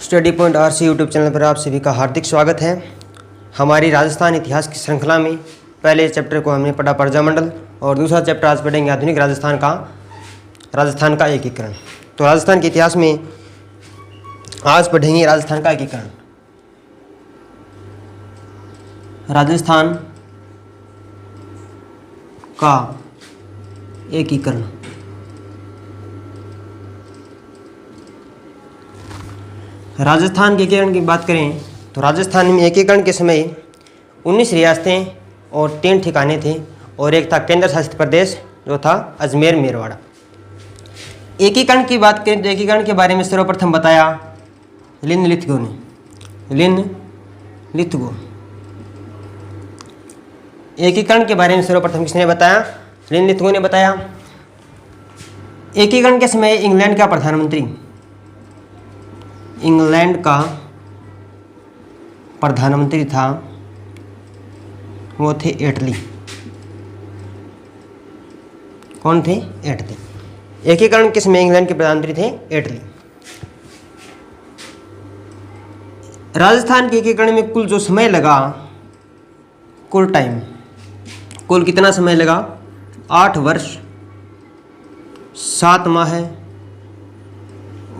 Study point RC YouTube channel पर आप सभी का हार्दिक स्वागत है। हमारी राजस्थान इतिहास की श्रृंखला में पहले चैप्टर को हमने पढ़ा प्रजामंडल और दूसरा चैप्टर आज पढ़ेंगे आधुनिक राजस्थान का एकीकरण। तो राजस्थान के इतिहास में आज पढ़ेंगे राजस्थान का एकीकरण। राजस्थान का एकीकरण। राजस्थान के एकीकरण की बात करें तो राजस्थान में एकीकरण के समय 19 रियासतें और 3 ठिकाने थे और एक था केंद्र शासित प्रदेश जो था अजमेर मेरवाड़ा। एकीकरण की बात करें तो एकीकरण के बारे में सर्वप्रथम बताया लिनलिथगो ने। लिनलिथगो एकीकरण के बारे में सर्वप्रथम किसने बताया? लिनलिथगो ने बताया। एकीकरण के समय इंग्लैंड का प्रधानमंत्री था, वो थे एटली। कौन थे? एटली। एकीकरण के समय इंग्लैंड के प्रधानमंत्री थे एटली। राजस्थान के एकीकरण में कुल जो समय लगा, कुल कितना समय लगा? 8 वर्ष 7 माह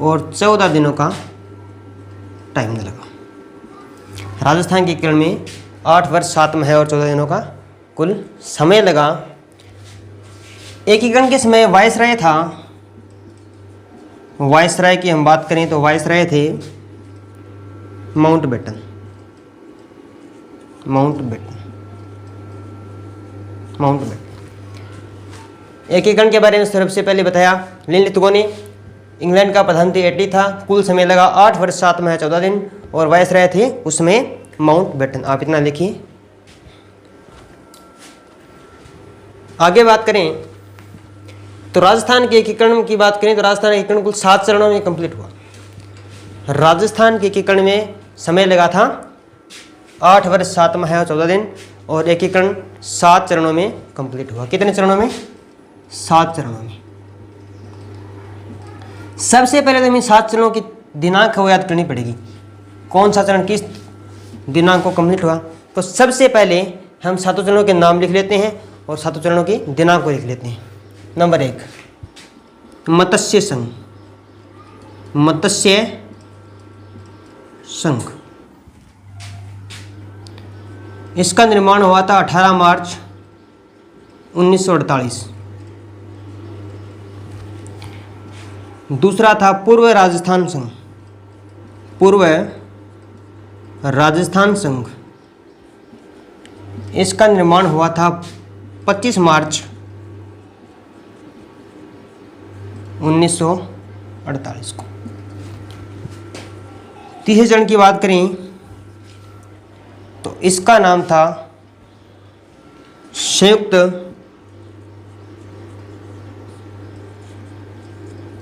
और 14 दिनों का टाइम लगा। राजस्थान के एकीकरण में 8 वर्ष 7 माह और 14 दिनों का कुल समय लगा। एकीकरण के समय वायसराय था। वायसराय की हम बात करें तो वायसराय थे माउंटबेटन। एकीकरण के बारे में सबसे पहले बताया लिनलिथगो ने। इंग्लैंड का प्रधानमंत्री एटली था। कुल समय लगा 8 वर्ष 7 माह 14 दिन और वायसराय थे उसमें माउंटबेटन। आप इतना लिखिए। आगे बात करें तो राजस्थान के एकीकरण की बात करें तो राजस्थान एकीकरण कुल 7 चरणों में कंप्लीट हुआ। राजस्थान के एकीकरण में समय लगा था 8 वर्ष 7 माह और 14 दिन और एकीकरण 7 चरणों में कंप्लीट हुआ। कितने चरणों में? 7 चरणों में। सबसे पहले तो हमें 7 चरणों की दिनांक वो याद करनी पड़ेगी। कौन सा चरण किस दिनांक को कंप्लीट हुआ? तो सबसे पहले हम 7 चरणों के नाम लिख लेते हैं और 7 चरणों की दिनांक को लिख लेते हैं। नंबर 1 मत्स्य संघ। इसका निर्माण हुआ था 18 मार्च 1948। दूसरा था पूर्व राजस्थान संघ। इसका निर्माण हुआ था 25 मार्च 1948 को। तीसरे चरण की बात करें तो इसका नाम था संयुक्त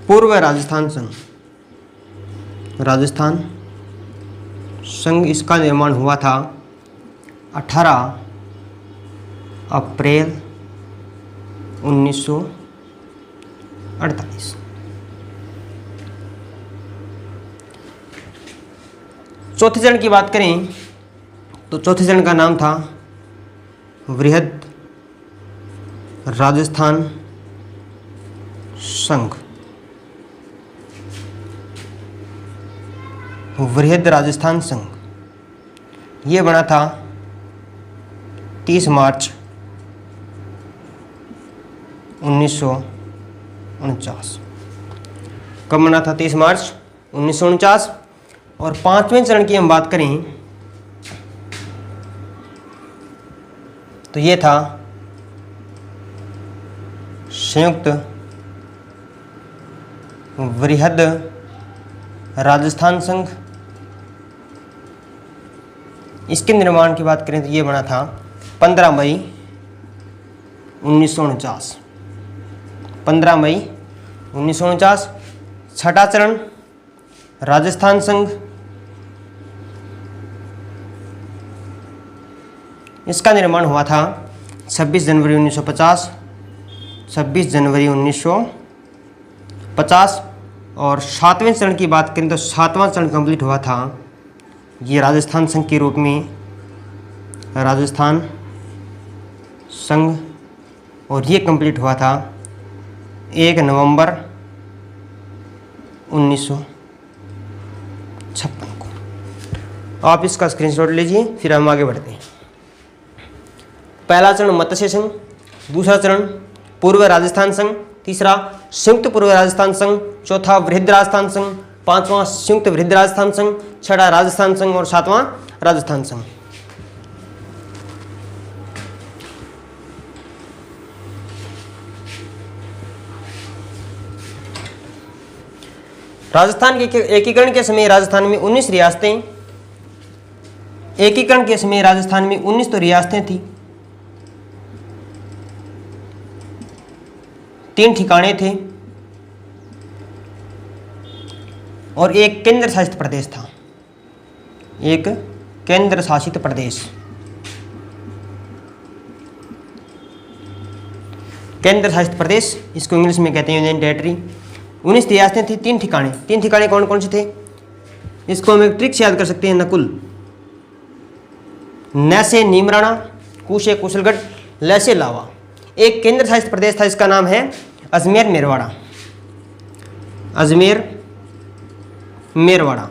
पूर्व राजस्थान संघ। इसका निर्माण हुआ था 18 अप्रैल 1948। चौथे चरण की बात करें तो चौथे चरण का नाम था वृहद राजस्थान संघ। वृहद राजस्थान संघ ये बना था 30 मार्च 1949। कब बना था? 30 मार्च 1949। और 5वें चरण की हम बात करें तो ये था संयुक्त वृहद राजस्थान संघ। इसके निर्माण की बात करें तो ये बना था 15 मई 1949। 15 मई 1949। छठा चरण राजस्थान संघ। इसका निर्माण हुआ था 26 जनवरी 1950। 26 जनवरी 1950 और 7वें चरण की बात करें तो 7वां चरण कंप्लीट हुआ था ये राजस्थान संघ के रूप में, राजस्थान संघ, और ये कंप्लीट हुआ था 1 नवंबर 1956 को। आप इसका स्क्रीनशॉट लीजिए, फिर हम आगे बढ़ते हैं। पहला चरण मत्स्य संघ, दूसरा चरण पूर्व राजस्थान संघ, तीसरा संयुक्त पूर्व राजस्थान संघ, चौथा वृहद राजस्थान संघ, पांचवां संयुक्त वृहद राजस्थान संघ, छठा राजस्थान संघ और सातवां राजस्थान संघ। राजस्थान के एकीकरण के समय राजस्थान में 19 रियासतें, एकीकरण के समय राजस्थान में 19 तो रियासतें थी, 3 ठिकाने थे और एक केंद्र शासित प्रदेश था, एक केंद्र शासित प्रदेश। केंद्र शासित प्रदेश इसको इंग्लिश में कहते हैं यूनियन टेरिटरी। 19 रियासतें थी, 3 ठिकाने। 3 ठिकाने कौन कौन से थे? इसको हम एक ट्रिक से याद कर सकते हैं। नकुल, न से नीमराणा, कु से कुशलगढ़, ल से लावा। एक केंद्र शासित प्रदेश था, इसका नाम है अजमेर मेरवाड़ा। अजमेर मेरवाड़ा।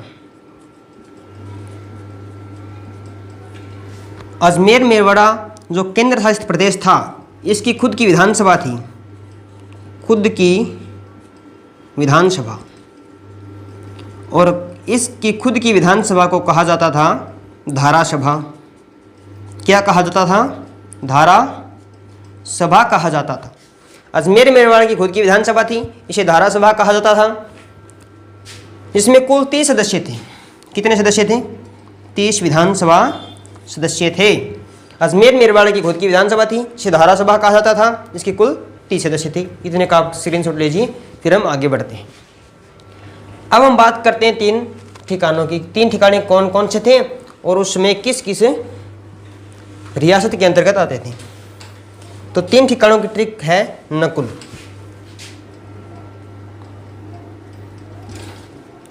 अजमेर मेरवाड़ा जो केंद्र शासित प्रदेश था, इसकी खुद की विधानसभा थी, खुद की विधानसभा, और इसकी खुद की विधानसभा को कहा जाता था धारा सभा। क्या कहा जाता था? धारा सभा कहा जाता था। अजमेर मेरवाड़ा की खुद की विधानसभा थी, इसे धारा सभा कहा जाता था, जिसमें कुल 30 सदस्य थे। कितने सदस्य थे? 30 विधानसभा सदस्य थे। अजमेर मेरवाड़ा की खुद की विधानसभा थी, इसे धारा सभा कहा जाता था, इसके कुल 30 सदस्य थे। इतने का आप स्क्रीनशॉट लीजिए, फिर हम आगे बढ़ते हैं। अब हम बात करते हैं 3 ठिकानों की। 3 ठिकाने कौन कौन से थे और उसमें किस किस रियासत के अंतर्गत आते थे। तो 3 ठिकानों की ट्रिक है नकुल।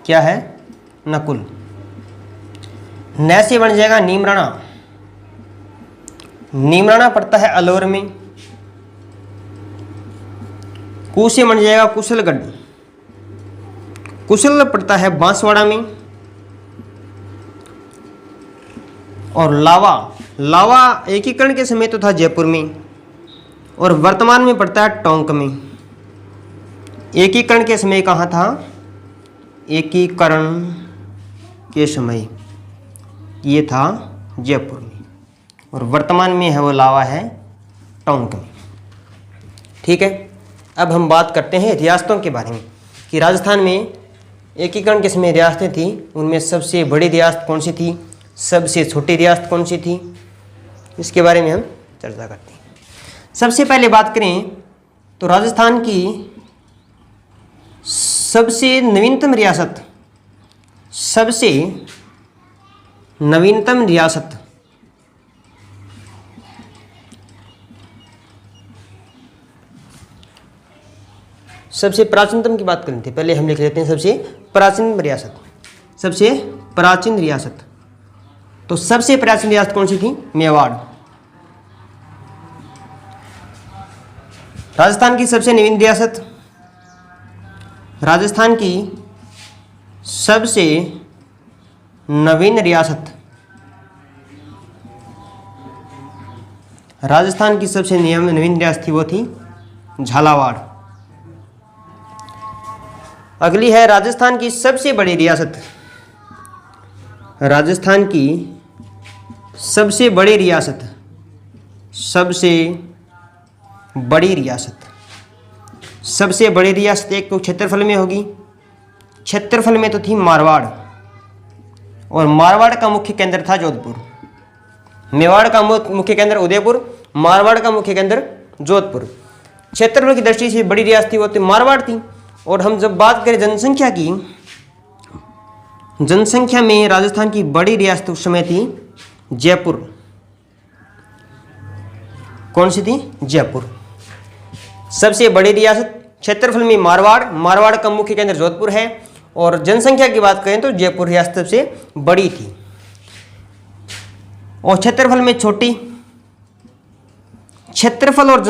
क्या है? नकुल। न से बन जाएगा नीमराणा। नीमराणा पड़ता है अलवर में। कु से बन जाएगा कुशलगढ़। कुशल पड़ता है बांसवाड़ा में। और लावा, लावा एकीकरण के समय तो था जयपुर में और वर्तमान में पड़ता है टोंक में। एकीकरण के समय कहाँ था? एकीकरण के समय ये था जयपुर में और वर्तमान में है वो लावा है टोंक में। ठीक है, अब हम बात करते हैं रियासतों के बारे में कि राजस्थान में एकीकरण के समय रियासतें थी, उनमें सबसे बड़ी रियासत कौन सी थी, सबसे छोटी रियासत कौन सी थी, इसके बारे में हम चर्चा करते हैं। सबसे पहले बात करें तो राजस्थान की सबसे नवीनतम रियासत, सबसे नवीनतम रियासत सबसे प्राचीनतम की बात करनी थी, पहले हम लिख लेते हैं सबसे प्राचीन रियासत। सबसे प्राचीन रियासत, तो सबसे प्राचीन रियासत कौन सी थी? मेवाड़। राजस्थान की सबसे नवीन रियासत, राजस्थान की सबसे नवीन रियासत, राजस्थान की सबसे नवीन रियासत थी वो थी झालावाड़। अगली है राजस्थान की सबसे बड़ी रियासत, राजस्थान की सबसे बड़ी रियासत, सबसे बड़ी रियासत, सबसे बड़ी रियासत एक तो क्षेत्रफल में होगी, क्षेत्रफल में तो थी मारवाड़ और मारवाड़ का मुख्य केंद्र था जोधपुर। मेवाड़ का मुख्य केंद्र उदयपुर, मारवाड़ का मुख्य केंद्र जोधपुर। क्षेत्रफल की दृष्टि से बड़ी रियासत थी वो तो मारवाड़ थी। और हम जब बात करें जनसंख्या की, जनसंख्या में राजस्थान की बड़ी रियासत उस समय थी जयपुर। कौन सी थी? जयपुर। सबसे बड़ी रियासत क्षेत्रफल में मारवाड़ का मुख्य केंद्र जोधपुर है। और जनसंख्या की बात करें तो जयपुर रियासत सबसे बड़ी थी। और क्षेत्रफल में छोटी, क्षेत्रफल और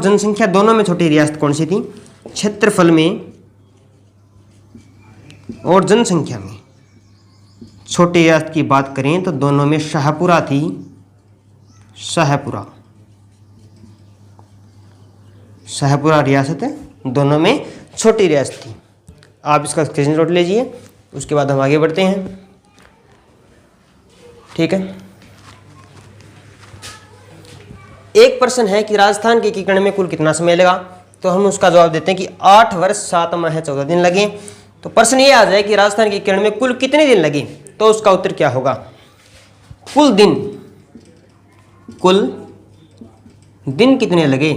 जनसंख्या दोनों में छोटी रियासत कौन सी थी? क्षेत्रफल में और जनसंख्या में छोटी रियासत की बात करें तो दोनों में शाहपुरा थी। शाहपुरा रियासत दोनों में छोटी रियासत थी। आप इसका स्क्रीनशॉट लीजिए, उसके बाद हम आगे बढ़ते हैं। ठीक है, एक प्रश्न है कि राजस्थान के एकीकरण में कुल कितना समय लगा? तो हम उसका जवाब देते हैं कि 8 वर्ष 7 माह 14 दिन लगे। तो प्रश्न ये आ जाए कि राजस्थान के एकीकरण में कुल कितने दिन लगे, तो उसका उत्तर क्या होगा? कुल दिन कितने लगे?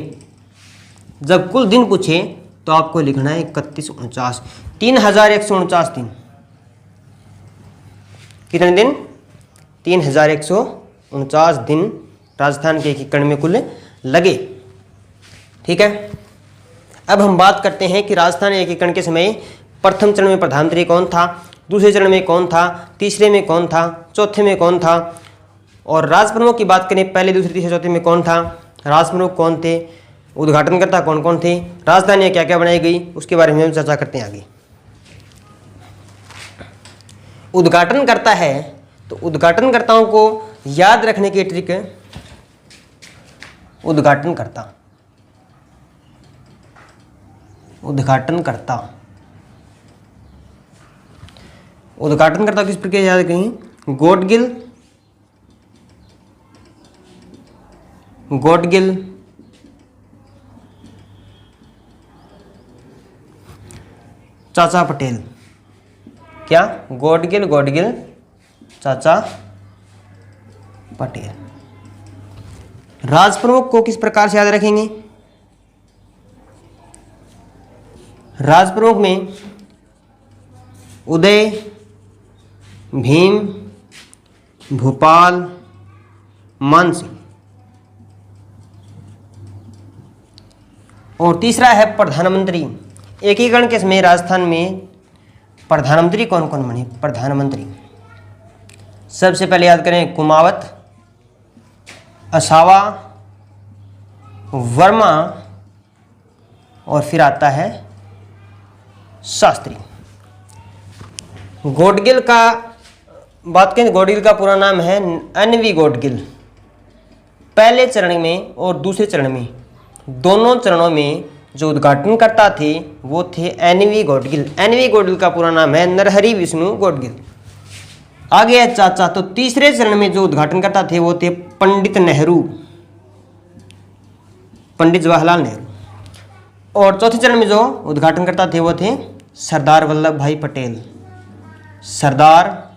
जब कुल दिन पूछे तो आपको लिखना है 3149, 3149 दिन। कितने दिन? 3149 दिन राजस्थान के एकीकरण में कुल लगे। ठीक है, अब हम बात करते हैं कि राजस्थान एकीकरण के समय प्रथम चरण में प्रधानमंत्री कौन था, दूसरे चरण में कौन था, तीसरे में कौन था, चौथे में कौन था। और राजप्रमुख की बात करें, पहले दूसरे तीसरे चौथे में कौन था, राजप्रमुख कौन थे, उद्घाटनकर्ता कौन कौन थे, राजधानियाँ क्या क्या बनाई गई, उसके बारे में हम चर्चा करते हैं आगे। उद्घाटनकर्ता है तो उद्घाटनकर्ताओं को याद रखने की ट्रिक है। उद्घाटनकर्ता किस प्रकार याद करें? गॉडगिल, चाचा पटेल। क्या? गॉडगिल, चाचा पटेल। राजप्रमुख को किस प्रकार से याद रखेंगे? राजप्रमुख में उदय, भीम, भूपाल, मानसिंह। और तीसरा है प्रधानमंत्री। एकीकरण के समय राजस्थान में प्रधानमंत्री कौन कौन बने? प्रधानमंत्री सबसे पहले याद करें कुमावत, असावा, वर्मा और फिर आता है शास्त्री। गॉडगिल का बात करें, गॉडगिल का पूरा नाम है एन.वी. गॉडगिल। पहले चरण में और दूसरे चरण में, दोनों चरणों में जो उद्घाटनकर्ता थे वो थे एन.वी. गॉडगिल। एन.वी. गॉडगिल का पूरा नाम है नरहरि विष्णु गॉडगिल। आगे है चाचा, तो तीसरे चरण में जो उद्घाटनकर्ता थे वो थे पंडित जवाहरलाल नेहरू। और चौथे चरण में जो उद्घाटनकर्ता थे वो थे सरदार वल्लभ भाई पटेल। सरदार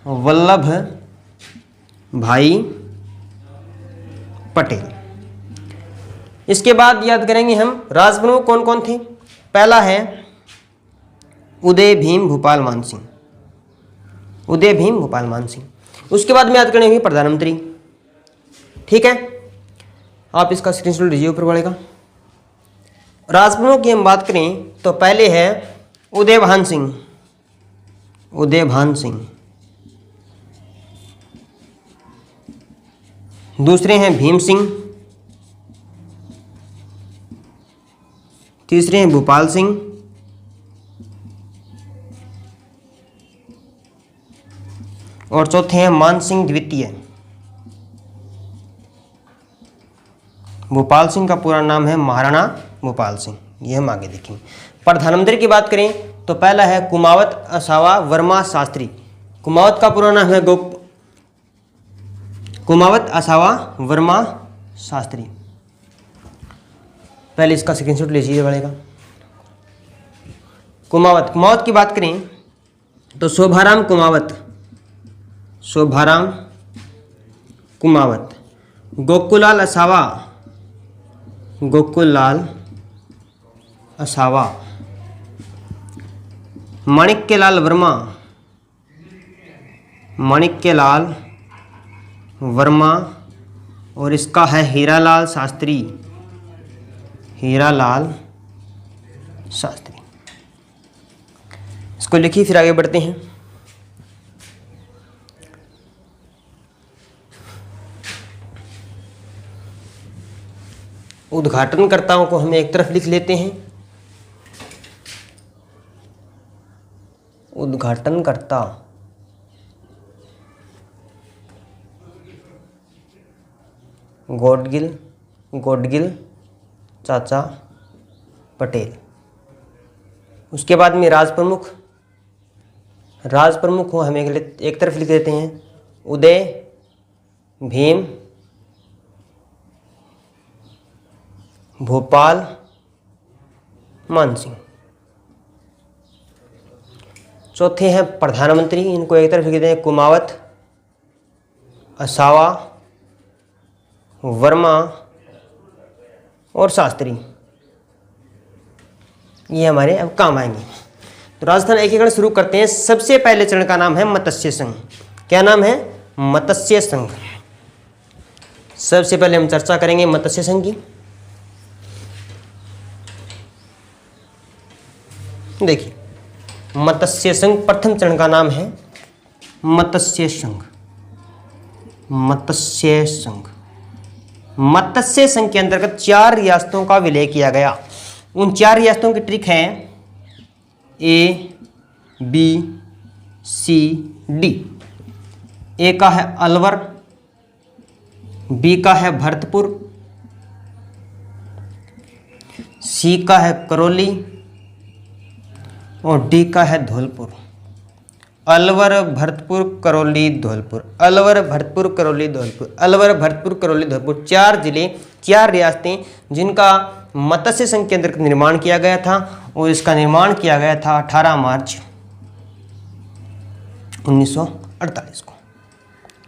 वल्लभ भाई पटेल। इसके बाद याद करेंगे हम राजप्रमुख कौन कौन थे। पहला है उदय भीम भूपाल मानसिंह। उसके बाद में याद करेंगे प्रधानमंत्री। ठीक है, आप इसका स्क्रीनशॉट लीजिए ऊपर वाले का। राजप्रमुख की हम बात करें तो पहले है उदय भान सिंह, दूसरे हैं भीम सिंह, तीसरे हैं भूपाल सिंह, और चौथे हैं मान सिंह द्वितीय। भूपाल सिंह का पूरा नाम है महाराणा भूपाल सिंह। ये हम आगे देखेंगे। प्रधानमंत्री की बात करें तो पहला है कुमावत असावा वर्मा शास्त्री। कुमावत का पूरा नाम है कुमावत असावा वर्मा शास्त्री। पहले इसका स्क्रीनशॉट लीजिए वालेगा। कुमावत की बात करें तो शोभाराम कुमावत, गोकुललाल असावा, माणिक्यलाल वर्मा और इसका है हीरालाल शास्त्री, हीरालाल शास्त्री। इसको लिखिए, फिर आगे बढ़ते हैं। उद्घाटनकर्ताओं को हम एक तरफ लिख लेते हैं। उद्घाटनकर्ता गॉडगिल चाचा पटेल। उसके बाद में राज प्रमुख को हम एक तरफ लिख देते हैं। उदय भीम भोपाल मानसिंह। चौथे हैं प्रधानमंत्री, इनको एक तरफ लिख देते हैं। कुमावत, असावा, वर्मा और शास्त्री। ये हमारे अब काम आएंगे। तो राजस्थान एकीकरण शुरू करते हैं। सबसे पहले चरण का नाम है मत्स्य संघ। क्या नाम है? मत्स्य संघ। सबसे पहले हम चर्चा करेंगे मत्स्य संघ की। देखिए, मत्स्य संघ प्रथम चरण का नाम है मत्स्य संघ। मत्स्य संघ, मत्स्य संघ के अंतर्गत 4 रियासतों का विलय किया गया। उन 4 रियासतों की ट्रिक है ए, बी, सी, डी। ए का है अलवर, बी का है भरतपुर, सी का है करौली और डी का है धौलपुर। अलवर, भरतपुर, करौली, धौलपुर। अलवर, भरतपुर, करौली, धौलपुर। अलवर, भरतपुर, करौली, धौलपुर। 4 जिले, 4 रियासतें जिनका मत्स्य संघ के अंतर्गत निर्माण किया गया था, और इसका निर्माण किया गया था 18 मार्च 1948 को।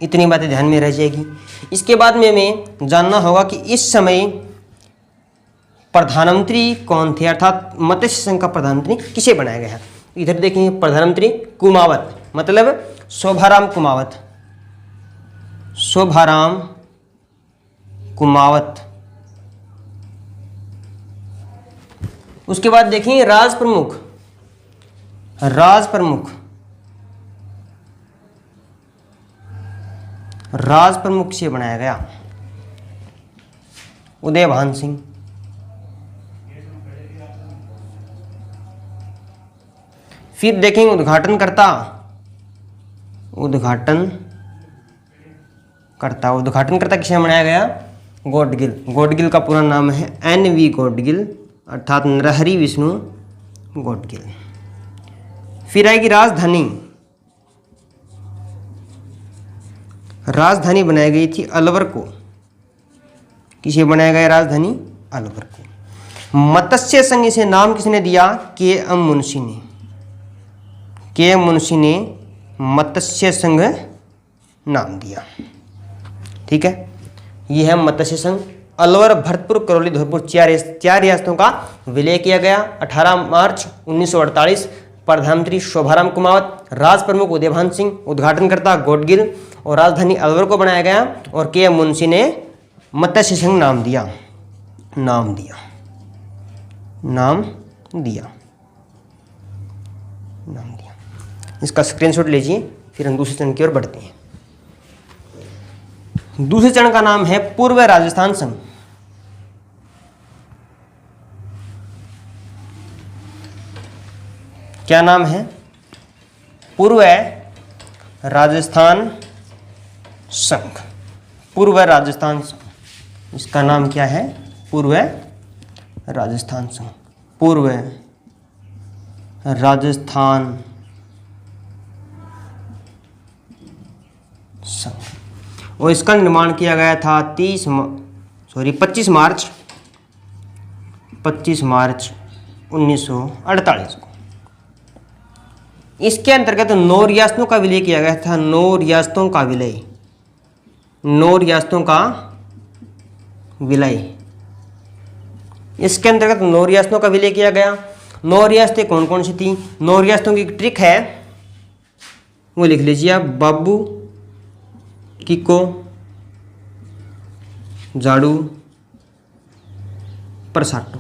इतनी बातें ध्यान में रह जाएगी। इसके बाद में हमें जानना होगा कि इस समय प्रधानमंत्री कौन थे, अर्थात मत्स्य संघ का प्रधानमंत्री किसे बनाया गया। इधर देखेंगे, प्रधानमंत्री कुमावत, मतलब शोभाराम कुमावत। शोभाराम कुमावत। उसके बाद देखेंगे राज प्रमुख। राज प्रमुख, राज प्रमुख से बनाया गया उदयभान सिंह। फिर देखेंगे उद्घाटनकर्ता। उद्घाटनकर्ता किसे बनाया गया? गॉडगिल। गॉडगिल का पूरा नाम है NV गॉडगिल, अर्थात नरहरि विष्णु गॉडगिल। फिर आएगी राजधानी। राजधानी बनाई गई थी अलवर को। किसे बनाया गया राजधानी? अलवर को। मत्स्य संघ इसे नाम किसने दिया? KM मुंशी ने। KM मुंशी ने मत्स्य संघ नाम दिया। ठीक है, यह है मत्स्य संघ। अलवर, भरतपुर, करौली, धौलपुर 4 रियासतों का विलय किया गया 18 मार्च 1948। प्रधानमंत्री शोभाराम कुमावत, राज प्रमुख उदयभान सिंह, उद्घाटनकर्ता गॉडगिल और राजधानी अलवर को बनाया गया, और KM मुंशी ने मत्स्य संघ नाम दिया। इसका स्क्रीनशॉट लीजिए, फिर हम दूसरे चरण की ओर बढ़ते हैं। दूसरे चरण का नाम है पूर्व राजस्थान संघ। क्या नाम है? पूर्व राजस्थान संघ। पूर्व राजस्थान संघ, इसका नाम क्या है? पूर्व राजस्थान संघ। पूर्व राजस्थान संघ, और इसका निर्माण किया गया था 25 मार्च 1948 को। इसके अंतर्गत 9 रियासतों का विलय किया गया था। 9 रियासतों का विलय। इसके अंतर्गत 9 रियासतों का विलय किया गया। 9 रियासतें कौन कौन सी थी? 9 रियासतों की ट्रिक है, वो लिख लीजिए आप। बाबू, किको, झाड़ू प्रसाटो,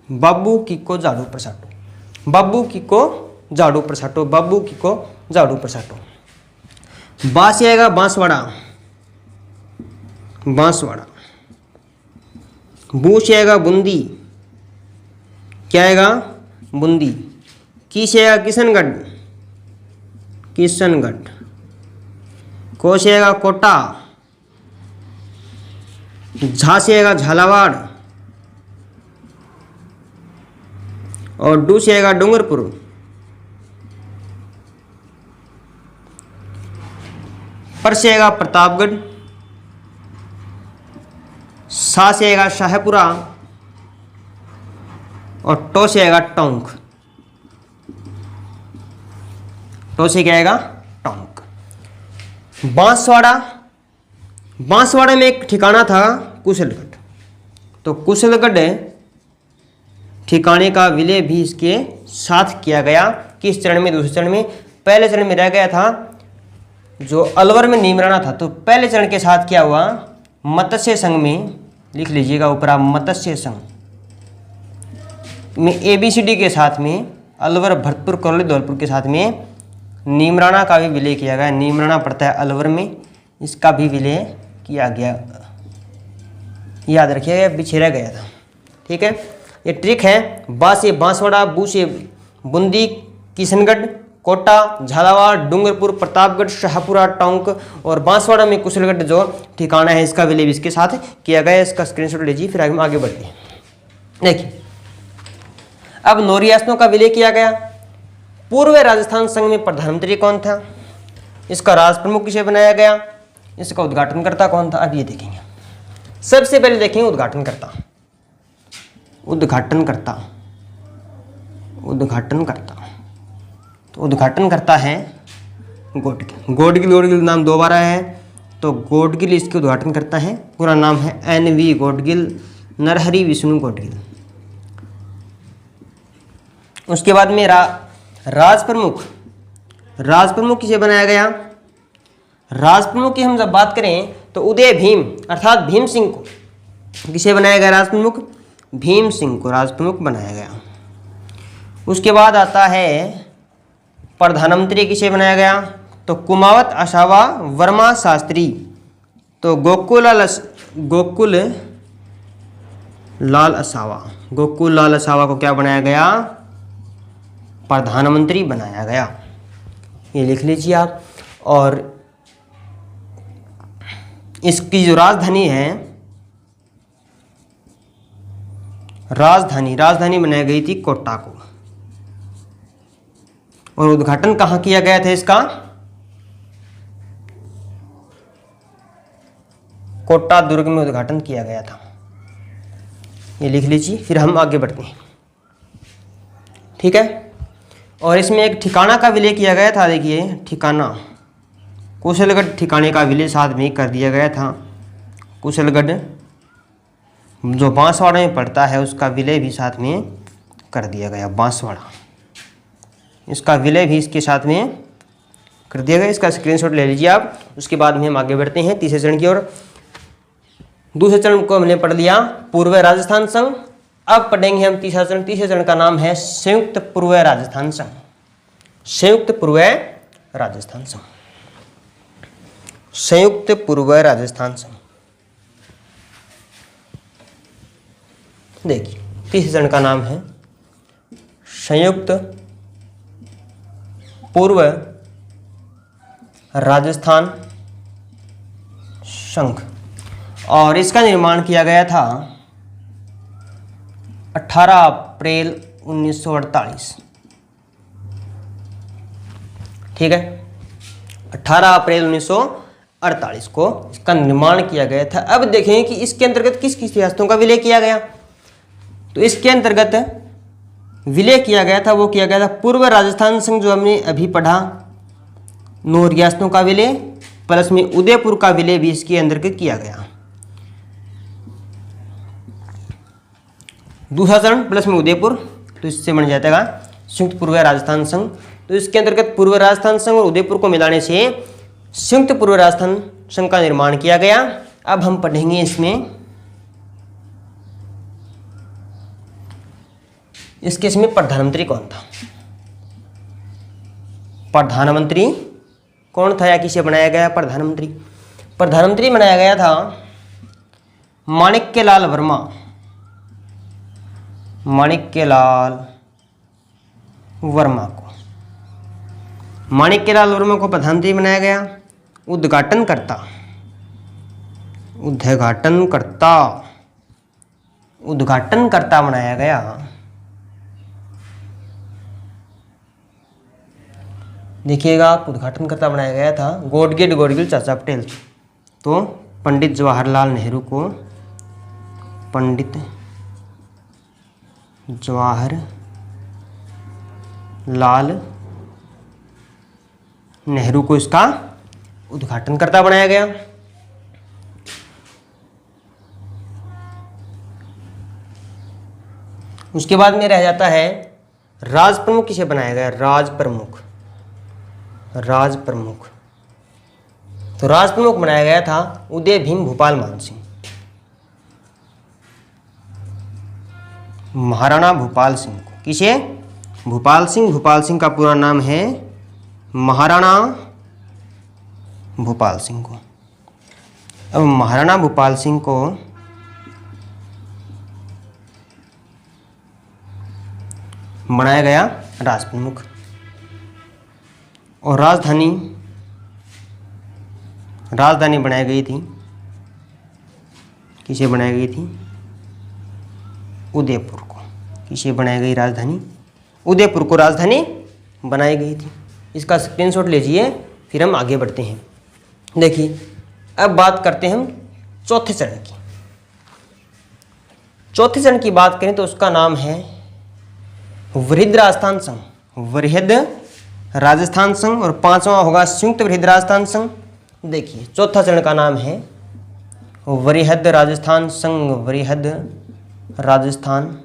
बाबू की को झाड़ू प्रसाटो, बाबू की को झाड़ू प्रसाटो, बाबू की को झाड़ू प्रसाटो। बा से आएगा बांसवाड़ा, बांसवाड़ा। बू से आएगा बूंदी, क्या आएगा बूंदी। की से आएगा किशनगढ़, किशनगढ़। को से आएगा कोटा, झा से आएगा झालावाड़ और डू से आएगा डूंगरपुर। पर से आएगा प्रतापगढ़, सा से आएगा शाहपुरा और टो से आएगा टोंक। टो से क्या आएगा टोंक। बांसवाड़ा, बांसवाड़ा में एक ठिकाना था कुशलगढ़, तो कुशलगढ़ ठिकाने का विलय भी इसके साथ किया गया। किस चरण में? दूसरे चरण में। पहले चरण में रह गया था जो अलवर में नीमराना था, तो पहले चरण के साथ क्या हुआ? मत्स्य संघ में, लिख लीजिएगा ऊपर आप, मत्स्य संघ में ABCD के साथ में अलवर, भरतपुर, करौली, धौलपुर के साथ में नीमराना का भी विलय किया गया। नीमराना पड़ता है अलवर में, इसका भी विलय किया गया। याद रखिएगा, बिछेरा गया था। ठीक है, ये ट्रिक है। बा से बांसवाड़ा, बू से बूंदी, किशनगढ़, कोटा, झालावाड़, डूंगरपुर, प्रतापगढ़, शाहपुरा, टोंक और बांसवाड़ा में कुशलगढ़ जो ठिकाना है इसका विलय इसके साथ किया गया। इसका स्क्रीनशॉट लीजिए, फिर हम आगे बढ़ते हैं। देखिए, अब 9 रियासतों का विलय किया गया। पूर्व राजस्थान संघ में प्रधानमंत्री कौन था? इसका राज प्रमुख किसे बनाया गया? इसका उद्घाटनकर्ता कौन था? अब ये देखेंगे। सबसे पहले देखेंगे उद्घाटनकर्ता। उद्घाटनकर्ता, उद्घाटनकर्ता, तो उद्घाटनकर्ता है गोडगिल। गोडगिल, गोडगिल नाम 2 बार आया है, तो गोडगिल इसके उद्घाटनकर्ता है। पूरा नाम है NV गोडगिल, नरहरि विष्णु गोडगिल। उसके बाद में राज प्रमुख, राज प्रमुख किसे बनाया गया? राज प्रमुख की हम जब बात करें तो उदय भीम अर्थात भीम सिंह को किसे बनाया गया? राज प्रमुख भीम सिंह को राज प्रमुख बनाया गया। उसके बाद आता है प्रधानमंत्री किसे बनाया गया? तो कुमावत असावा वर्मा शास्त्री। तो गोकुल लाल असावा, गोकुल लाल असावा को क्या बनाया गया? प्रधानमंत्री बनाया गया। ये लिख लीजिए आप। और इसकी जो राजधानी है, राजधानी बनाई गई थी कोटा को। और उद्घाटन कहाँ किया गया था इसका? कोटा दुर्ग में उद्घाटन किया गया था। ये लिख लीजिए, फिर हम आगे बढ़ते हैं। ठीक है, और इसमें एक ठिकाना का विलय किया गया था। देखिए, ठिकाना कुशलगढ़ ठिकाने का विलय साथ में कर दिया गया था। कुशलगढ़ जो बांसवाड़ा में पड़ता है उसका विलय भी साथ में कर दिया गया। बांसवाड़ा, इसका विलय भी इसके साथ में कर दिया गया। इसका स्क्रीनशॉट ले लीजिए आप। उसके बाद में हम आगे बढ़ते हैं तीसरे चरण की ओर। दूसरे चरण को हमने पढ़ लिया पूर्व राजस्थान संघ। अब पढ़ेंगे हम तीसरा चरण। तीसरे चरण का नाम है संयुक्त पूर्व राजस्थान संघ। संयुक्त पूर्व राजस्थान संघ, संयुक्त पूर्व राजस्थान संघ। देखिए, तीसरे चरण का नाम है संयुक्त पूर्व राजस्थान संघ। और इसका निर्माण किया गया था 18 अप्रैल 1948। ठीक है, 18 अप्रैल 1948 को इसका निर्माण किया गया था। अब देखें कि इसके अंतर्गत किस किस रियासतों का विलय किया गया। तो इसके अंतर्गत विलय किया गया था, वो किया गया था पूर्व राजस्थान संघ जो हमने अभी पढ़ा, 9 रियासतों का विलय प्लस में उदयपुर का विलय भी इसके अंतर्गत किया गया। दूसरा चरण प्लस में उदयपुर, तो इससे बन जाएगा संयुक्त पूर्व राजस्थान संघ। तो इसके अंतर्गत पूर्व राजस्थान संघ और उदयपुर को मिलाने से संयुक्त पूर्व राजस्थान संघ का निर्माण किया गया। अब हम पढ़ेंगे इसमें प्रधानमंत्री कौन था। प्रधानमंत्री कौन था या किसे बनाया गया प्रधानमंत्री? प्रधानमंत्री बनाया गया था माणिक्यलाल वर्मा। माणिक्यलाल वर्मा को प्रधानमंत्री बनाया गया। उद्घाटनकर्ता बनाया गया। देखिएगा, उद्घाटनकर्ता बनाया गया था गॉडगिल चाचा पटेल। तो पंडित जवाहरलाल नेहरू को इसका उद्घाटनकर्ता बनाया गया। उसके बाद में रह जाता है राज प्रमुख किसे बनाया गया? राज प्रमुख। तो राज प्रमुख बनाया गया था उदय भीम भूपाल मानसिंह। महाराणा भूपाल सिंह को। किसे? भूपाल सिंह का पूरा नाम है महाराणा भूपाल सिंह को। अब महाराणा भूपाल सिंह को बनाया गया राज प्रमुख। और राजधानी बनाई गई थी। किसे बनाई गई थी? उदयपुर को। किसे बनाई गई राजधानी? उदयपुर को राजधानी बनाई गई थी। इसका स्क्रीनशॉट लीजिए, फिर हम आगे बढ़ते हैं। देखिए, अब बात करते हैं हम चौथे चरण की। चौथे चरण की बात करें तो उसका नाम है वृहद राजस्थान संघ। वृहद राजस्थान संघ। और पांचवा होगा संयुक्त वृहद राजस्थान संघ। देखिए, चौथा चरण का नाम है वृहद राजस्थान संघ। वृहद राजस्थान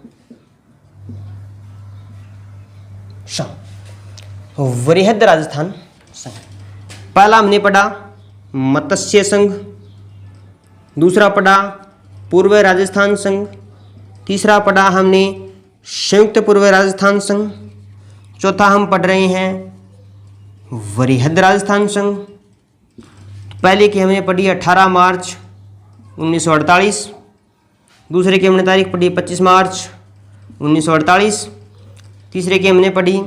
संघ। वृहद राजस्थान संघ। पहला हमने पढ़ा मत्स्य संघ, दूसरा पढ़ा पूर्व राजस्थान संघ, तीसरा पढ़ा हमने संयुक्त पूर्व राजस्थान संघ, चौथा हम पढ़ रहे हैं वृहद राजस्थान संघ। पहले की हमने पढ़ी 18 मार्च 1948, दूसरे की हमने तारीख पढ़ी 25 मार्च 1948, तीसरे की हमने पढ़ी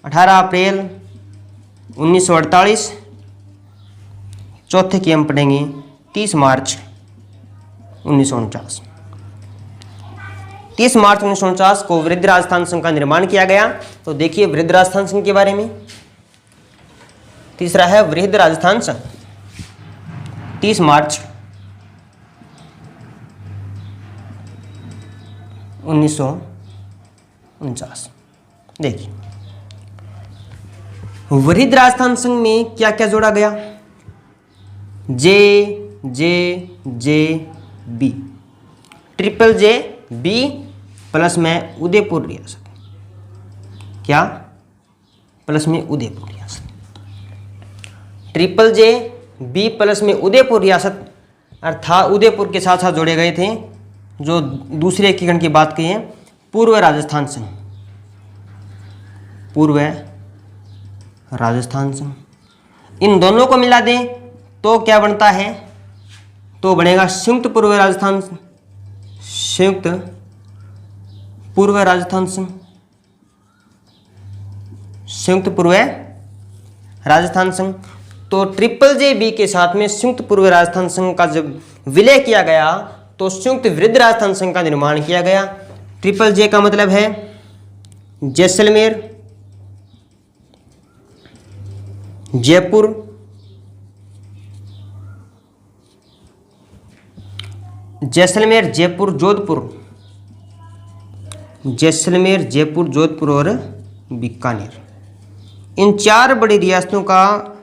18 अप्रैल 1948, चौथे की हम पढ़ेंगे 30 मार्च 1949। 30 मार्च 1949 को वृहद राजस्थान संघ का निर्माण किया गया। तो देखिए वृहद राजस्थान संघ के बारे में। तीसरा है वृहद राजस्थान संघ। 30 मार्च 1949। देखिए, वृहद राजस्थान संघ में क्या क्या जोड़ा गया? JJJB, ट्रिपल JB प्लस में उदयपुर रियासत। क्या? प्लस में उदयपुर रियासत। ट्रिपल JB प्लस में उदयपुर रियासत अर्थात उदयपुर के साथ साथ जोड़े गए थे। जो दूसरे एकीकरण की बात की है पूर्व राजस्थान संघ। पूर्व राजस्थान संघ। इन दोनों को मिला दें तो क्या बनता है? तो बनेगा संयुक्त पूर्व राजस्थान। संयुक्त पूर्व राजस्थान संघ। संयुक्त पूर्व राजस्थान संघ। तो ट्रिपल JB के साथ में संयुक्त पूर्व राजस्थान संघ का जब विलय किया गया तो संयुक्त वृहद राजस्थान संघ का निर्माण किया गया। ट्रिपल J का मतलब है जैसलमेर, जयपुर, जैसलमेर, जयपुर, जोधपुर, जैसलमेर, जयपुर, जोधपुर और बीकानेर। इन 4 बड़ी रियासतों का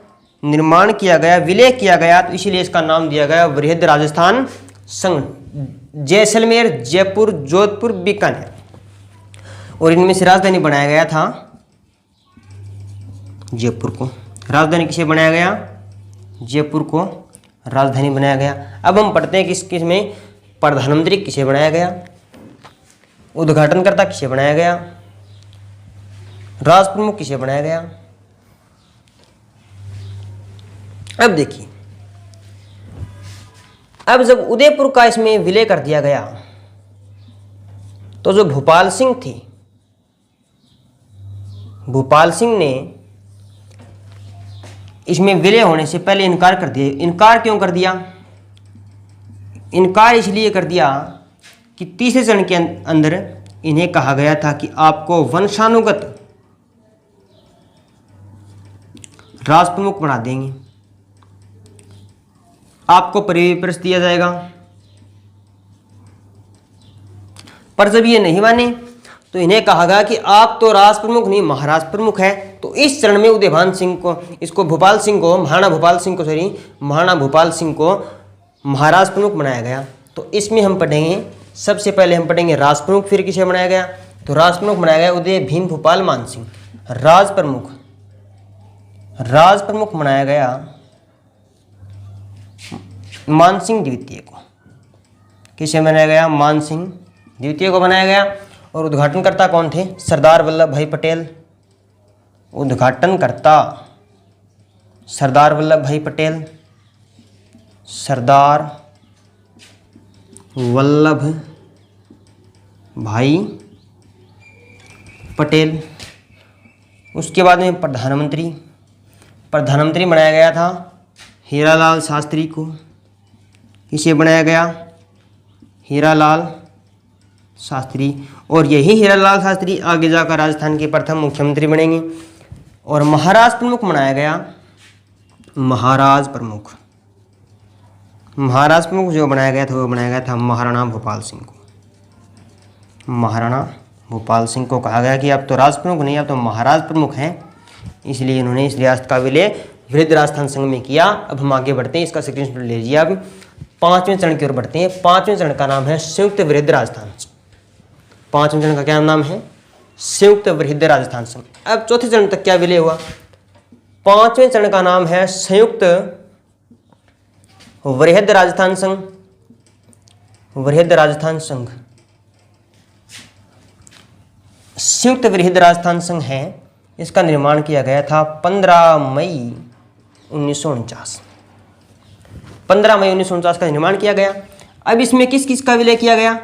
निर्माण किया गया, विलय किया गया, तो इसीलिए इसका नाम दिया गया वृहद राजस्थान संघ। जैसलमेर, जयपुर, जोधपुर, बीकानेर। और इनमें से राजधानी बनाया गया था जयपुर को। राजधानी किसे बनाया गया? जयपुर को राजधानी बनाया गया। अब हम पढ़ते हैं किस में प्रधानमंत्री किसे बनाया गया, उद्घाटनकर्ता किसे बनाया गया, राष्ट्र प्रमुख किसे बनाया गया। अब देखिए, अब जब उदयपुर का इसमें विलय कर दिया गया तो जो भूपाल सिंह थे, भूपाल सिंह ने इसमें विलय होने से पहले इनकार कर दिया। इनकार क्यों कर दिया? इनकार इसलिए कर दिया कि तीसरे चरण के अंदर इन्हें कहा गया था कि आपको वंशानुगत राष्ट्र प्रमुख बना देंगे, आपको परिवेश दिया जाएगा। पर जब ये नहीं माने तो इन्हें कहा गया कि आप तो राष्ट्र प्रमुख नहीं महाराष्ट्र प्रमुख है। तो इस चरण में उदयभान सिंह को, इसको भोपाल सिंह को, महाराणा भोपाल सिंह को महाराष्ट्र प्रमुख बनाया गया। तो इसमें हम पढ़ेंगे, सबसे पहले हम पढ़ेंगे राष्ट्र प्रमुख, फिर किसे बनाया गया। तो राष्ट्र प्रमुख बनाया गया उदय भीम भोपाल मान सिंह। राज प्रमुख बनाया गया मानसिंह द्वितीय को। किसे बनाया गया? मानसिंह द्वितीय को बनाया गया। और उद्घाटनकर्ता कौन थे? सरदार वल्लभ भाई पटेल। उद्घाटनकर्ता सरदार वल्लभ भाई पटेल, सरदार वल्लभ भाई पटेल। उसके बाद में प्रधानमंत्री बनाया गया था हीरालाल शास्त्री को। किसे बनाया गया? हीरालाल शास्त्री। और यही हीरालाल शास्त्री आगे जाकर राजस्थान के प्रथम मुख्यमंत्री बनेंगे। और महाराष्ट्र प्रमुख बनाया गया, महाराष्ट्र प्रमुख जो बनाया गया था वो बनाया गया था महाराणा भोपाल सिंह को। महाराणा भोपाल सिंह को कहा गया कि आप तो राष्ट्र प्रमुख नहीं, आप तो महाराष्ट्र प्रमुख हैं। इसलिए इन्होंने इस रियासत का विलय वृहद राजस्थान संघ में किया। अब हम आगे बढ़ते हैं, इसका स्क्रीनशॉट ले लीजिए। अब 5वें चरण की ओर बढ़ते हैं। 5वें चरण का नाम है संयुक्त वृहद राजस्थान। 5वें चरण का क्या नाम है? संयुक्त वृहद राजस्थान संघ। अब चौथे चरण तक क्या विलय हुआ? 5वें चरण का नाम है संयुक्त वृहद राजस्थान संघ। वृहद राजस्थान संघ, संयुक्त वृहद राजस्थान संघ है। इसका निर्माण किया गया था 15 मई 1949। 15 मई 1949 का निर्माण किया गया। अब इसमें किस किस का विलय किया गया?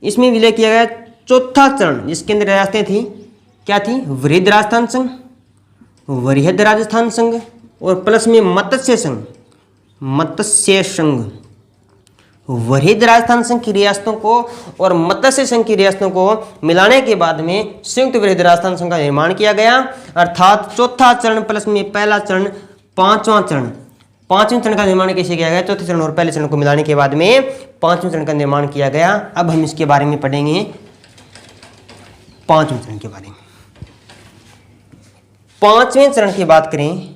इसमें विलय किया गया चौथा चरण, जिसके अंदर रियासतें थी, क्या थी? वृहद राजस्थान संघ, वृहद राजस्थान संघ और प्लस में मत्स्य संघ। वृहद राजस्थान संघ की रियासतों को और मत्स्य संघ की रियासतों को मिलाने के बाद में संयुक्त वृहद राजस्थान संघ का निर्माण किया गया। अर्थात चौथा चरण प्लस में पहला चरण, पांचवां चरण। 5वें चरण का निर्माण कैसे किया गया? चौथे चरण और पहले चरण को मिलाने के बाद में 5वें चरण का निर्माण किया गया। अब हम इसके बारे में पढ़ेंगे, 5वें चरण के बारे में। 5वें चरण की बात करें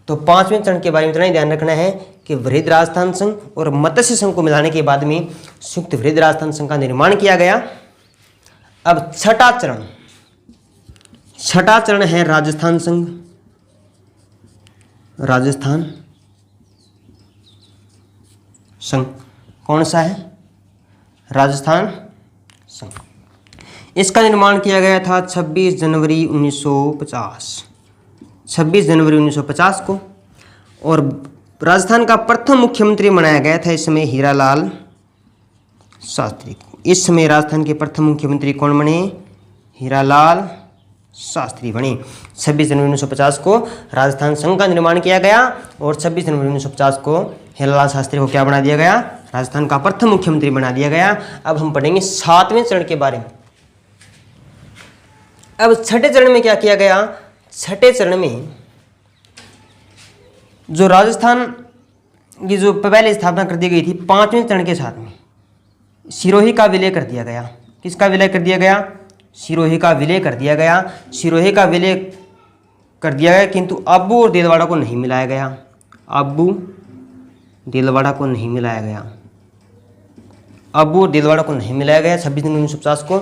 तो 5वें चरण के बारे में इतना ही ध्यान रखना है कि वृहद राजस्थान संघ और मत्स्य संघ को मिलाने के बाद में संयुक्त वृहद राजस्थान संघ का निर्माण किया गया। अब छठा चरण है राजस्थान संघ। राजस्थान संघ कौन सा है? राजस्थान संघ। इसका निर्माण किया गया था 26 जनवरी 1950। 26 जनवरी 1950 को। और राजस्थान का प्रथम मुख्यमंत्री बनाया गया था इस समय हीरालाल शास्त्री को। इस समय राजस्थान के प्रथम मुख्यमंत्री कौन बने? हीरालाल शास्त्री बने। 26 जनवरी 1950 को राजस्थान संघ का निर्माण किया गया और 26 जनवरी 1950 को हीरालाल शास्त्री को क्या बना दिया गया? राजस्थान का प्रथम मुख्यमंत्री बना दिया गया। अब हम पढ़ेंगे 7वें चरण के बारे में। अब छठे चरण में क्या किया गया? छठे चरण में जो राजस्थान की जो पहले स्थापना कर दी गई थी 5वें चरण के साथ में सिरोही का विलय कर दिया गया। किसका विलय कर दिया गया? सिरोही का विलय कर दिया गया। सिरोही का विलय कर दिया गया, किंतु अब्बू और देलवाड़ा को नहीं मिलाया गया। अब्बू देलवाड़ा को नहीं मिलाया गया। अब्बू और देलवाड़ा को नहीं मिलाया गया 26 जनवरी 1950 को।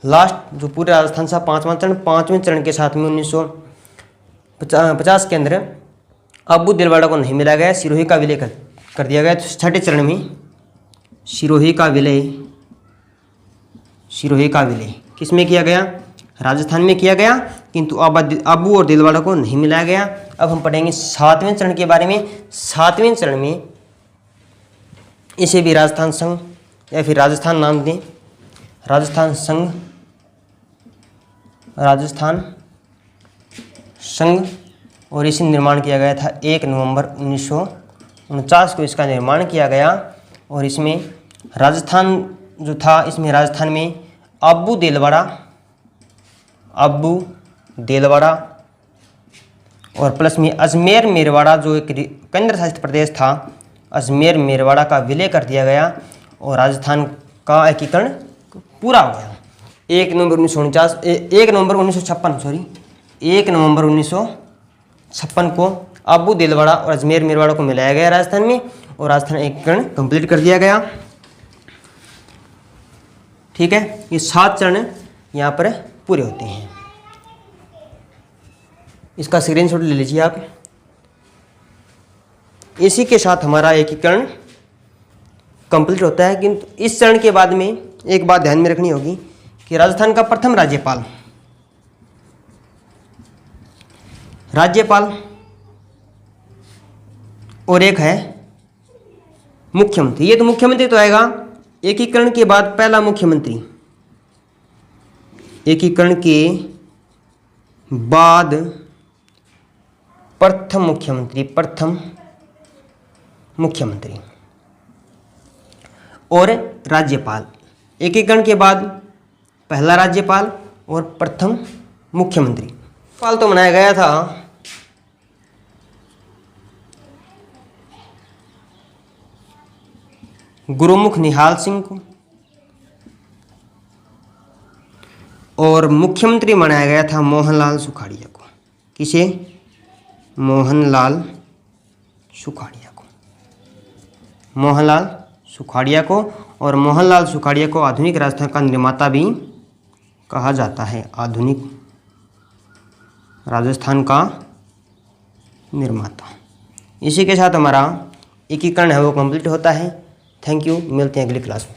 लास्ट जो पूरे राजस्थान सा 5वां चरण, 5वें चरण के साथ में 1950 के अंदर अब्बू दिलवाड़ा को नहीं मिला गया, सिरोही का विलय कर दिया गया। तो छठे चरण में सिरोही का विलय किस में किया गया? राजस्थान में किया गया, किंतु अब्बू और दिलवाड़ा को नहीं मिलाया गया। अब हम पढ़ेंगे 7वें चरण के बारे में। 7वें चरण में इसे भी राजस्थान संघ या फिर राजस्थान नाम दें, राजस्थान संघ, और इसे निर्माण किया गया था 1 नवंबर 1949 को इसका निर्माण किया गया। और इसमें राजस्थान जो था, इसमें राजस्थान में अब्बू देलवाड़ा और प्लस में अजमेर मेरवाड़ा जो एक केंद्र शासित प्रदेश था, अजमेर मेरवाड़ा का विलय कर दिया गया और राजस्थान का एकीकरण पूरा हो गया। 1 नवंबर 1956 को अब्बू देलवाड़ा और अजमेर मेरवाड़ा को मिलाया गया राजस्थान में और राजस्थान एकीकरण कंप्लीट कर दिया गया। ठीक है, ये 7 चरण यहाँ पर पूरे होते हैं। इसका स्क्रीनशॉट ले लीजिए आप। इसी के साथ हमारा एकीकरण कंप्लीट होता है, किंतु इस चरण के बाद में एक बात ध्यान में रखनी होगी कि राजस्थान का प्रथम राज्यपाल और एक है मुख्यमंत्री। ये तो मुख्यमंत्री तो आएगा एकीकरण के बाद पहला मुख्यमंत्री, एकीकरण के बाद प्रथम मुख्यमंत्री और राज्यपाल। एकीकरण के बाद पहला राज्यपाल और प्रथम मुख्यमंत्री। पाल तो बनाया गया था गुरुमुख निहाल सिंह को और मुख्यमंत्री बनाया गया था मोहनलाल सुखाड़िया को। किसे? मोहनलाल सुखाड़िया को। और मोहनलाल सुखाड़िया को आधुनिक राजस्थान का निर्माता भी कहा जाता है, आधुनिक राजस्थान का निर्माता। इसी के साथ हमारा एकीकरण है वो कंप्लीट होता है। थैंक यू, मिलते हैं अगली क्लास में।